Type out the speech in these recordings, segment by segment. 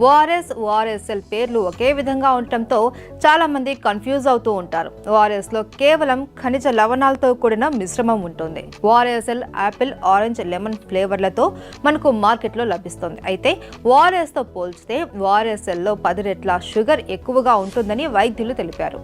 ORS, ORSL పేర్లు ఒకే విధంగా ఉండటంతో చాలా మంది కన్ఫ్యూజ్ అవుతూ ఉంటారు. ఓఆర్ఎస్ లో కేవలం ఖనిజ లవణాలతో కూడిన మిశ్రమం ఉంటుంది. ఓఆర్ఎస్ఎల్ యాపిల్, ఆరెంజ్, లెమన్ ఫ్లేవర్లతో మనకు మార్కెట్లో లభిస్తుంది. అయితే ఓఆర్ఎస్ తో పోల్చితే ఓఆర్ఎస్ఎల్ లో 10 రెట్ల షుగర్ ఎక్కువగా ఉంటుందని వైద్యులు తెలిపారు.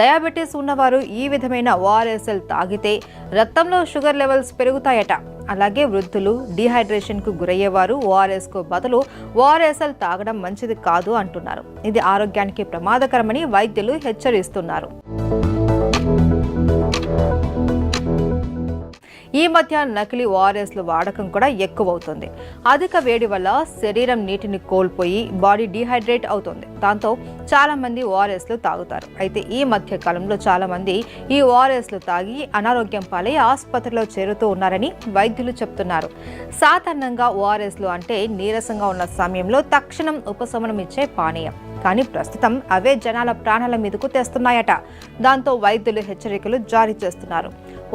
డయాబెటీస్ ఉన్నవారు ఈ విధమైన ఓఆర్ఎస్ఎల్ తాగితే రక్తంలో షుగర్ లెవెల్స్ పెరుగుతాయట. అలాగే వృద్ధులు, డీహైడ్రేషన్కు గురయ్యేవారు ఓఆర్ఎస్కు బదులు ఓఆర్ఎస్ఎల్ తాగడం మంచిది కాదు అంటున్నారు. ఇది ఆరోగ్యానికి ప్రమాదకరమని వైద్యులు హెచ్చరిస్తున్నారు. ఈ మధ్య నకిలీ ఓఆర్ఎస్ల వాడకం కూడా ఎక్కువవుతుంది. అధిక వేడి వల్ల శరీరం నీటిని కోల్పోయి బాడీ డీహైడ్రేట్ అవుతుంది. దాంతో చాలా మంది ఓఆర్ఎస్లు తాగుతారు. అయితే ఈ మధ్య కాలంలో చాలా మంది ఈ ఓఆర్ఎస్లు తాగి అనారోగ్యం పాలై ఆసుపత్రిలో చేరుతూ ఉన్నారని వైద్యులు చెప్తున్నారు. సాధారణంగా ఓఆర్ఎస్లు అంటే నీరసంగా ఉన్న సమయంలో తక్షణం ఉపశమనం ఇచ్చే పానీయం. కానీ ప్రస్తుతం అవే జనాల ప్రాణాల మీదకు తెస్తున్నాయట. దాంతో వైద్యులు హెచ్చరికలు జారీ చేస్తున్నారు.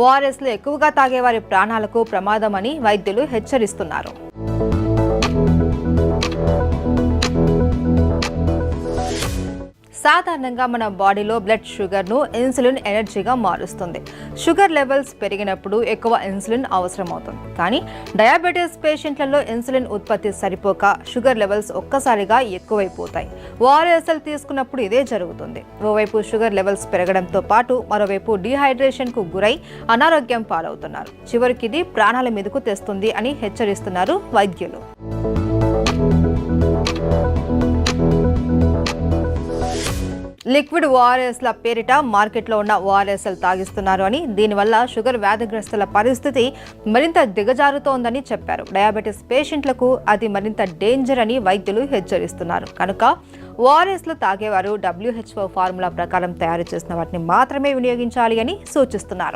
ఓఆర్ఎస్లు ఎక్కువగా తాగే వారి ప్రాణాలకు ప్రమాదమని వైద్యులు హెచ్చరిస్తున్నారు. సాధారణంగా మన బాడీలో బ్లడ్ షుగర్ను ఇన్సులిన్ ఎనర్జీగా మారుస్తుంది. షుగర్ లెవెల్స్ పెరిగినప్పుడు ఎక్కువ ఇన్సులిన్ అవసరం అవుతుంది. కానీ డయాబెటీస్ పేషెంట్లలో ఇన్సులిన్ ఉత్పత్తి సరిపోక షుగర్ లెవెల్స్ ఒక్కసారిగా ఎక్కువైపోతాయి. ఓఆర్ఎస్ఎల్ తీసుకున్నప్పుడు ఇదే జరుగుతుంది. ఓవైపు షుగర్ లెవెల్స్ పెరగడంతో పాటు మరోవైపు డీహైడ్రేషన్కు గురై అనారోగ్యం పాలవుతున్నారు. చివరికి ఇది ప్రాణాల మీదకు తెస్తుంది అని హెచ్చరిస్తున్నారు వైద్యులు. లిక్విడ్ ఓఆర్ఎస్ల పేరిట మార్కెట్లో ఉన్న ఓఆర్ఎస్ఎల్ తాగిస్తున్నారు అని, దీనివల్ల షుగర్ వ్యాధిగ్రస్తుల పరిస్థితి మరింత దిగజారుతోందని చెప్పారు. డయాబెటీస్ పేషెంట్లకు అది మరింత డేంజర్ అని వైద్యులు హెచ్చరిస్తున్నారు. కనుక ఓఆర్ఎస్లు తాగేవారు WHO ఫార్ములా ప్రకారం తయారు చేసిన వాటిని మాత్రమే వినియోగించాలి అని సూచిస్తున్నారు.